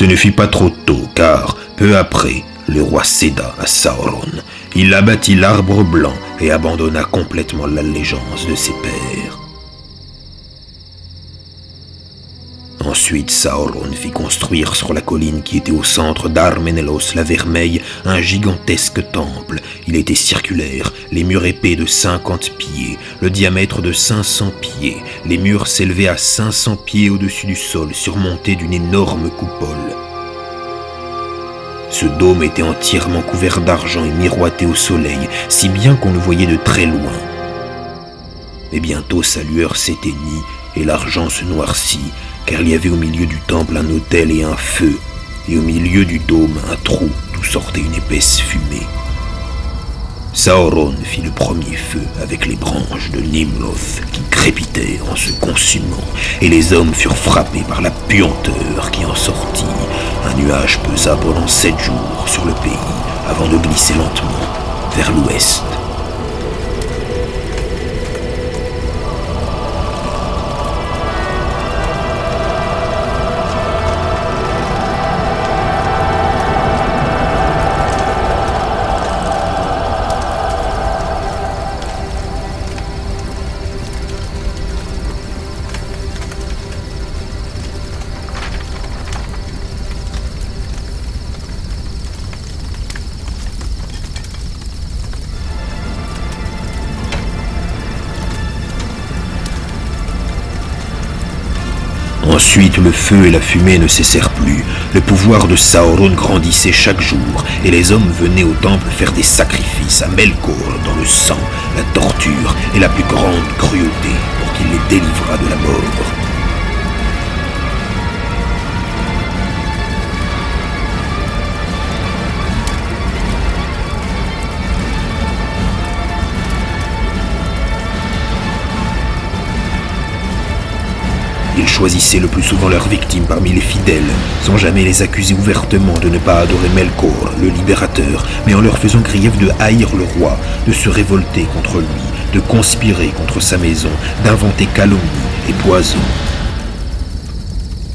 Ce ne fut pas trop tôt, car, peu après, le roi céda à Sauron. Il abattit l'arbre blanc et abandonna complètement l'allégeance de ses pairs. Ensuite, Sauron fit construire sur la colline qui était au centre d'Armenelos la Vermeille un gigantesque temple. Il était circulaire, les murs épais de 50 pieds, le diamètre de 500 pieds. Les murs s'élevaient à 500 pieds au-dessus du sol, surmontés d'une énorme coupole. Ce dôme était entièrement couvert d'argent et miroité au soleil, si bien qu'on le voyait de très loin. Mais bientôt sa lueur s'éteignit et l'argent se noircit, car il y avait au milieu du temple un autel et un feu, et au milieu du dôme un trou d'où sortait une épaisse fumée. Sauron fit le premier feu avec les branches de Nimloth qui crépitaient en se consumant, et les hommes furent frappés par la puanteur qui en sortit. Un nuage pesa pendant 7 jours sur le pays, avant de glisser lentement vers l'ouest. Ensuite, le feu et la fumée ne cessèrent plus. Le pouvoir de Sauron grandissait chaque jour, et les hommes venaient au temple faire des sacrifices à Melkor dans le sang, la torture et la plus grande cruauté pour qu'il les délivrât de la mort. Ils choisissaient le plus souvent leurs victimes parmi les fidèles, sans jamais les accuser ouvertement de ne pas adorer Melkor, le libérateur, mais en leur faisant grief de haïr le roi, de se révolter contre lui, de conspirer contre sa maison, d'inventer calomnie et poison.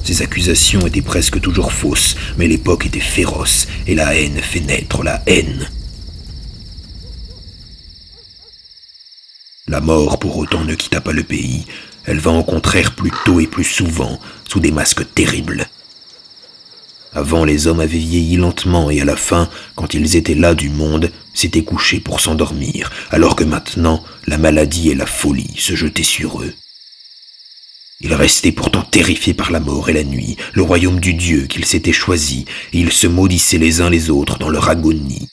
Ces accusations étaient presque toujours fausses, mais l'époque était féroce, et la haine fait naître la haine. La mort, pour autant, ne quitta pas le pays. Elle vint au contraire plus tôt et plus souvent, sous des masques terribles. Avant, les hommes avaient vieilli lentement et à la fin, quand ils étaient las du monde, s'étaient couchés pour s'endormir, alors que maintenant, la maladie et la folie se jetaient sur eux. Ils restaient pourtant terrifiés par la mort et la nuit, le royaume du Dieu qu'ils s'étaient choisi, et ils se maudissaient les uns les autres dans leur agonie.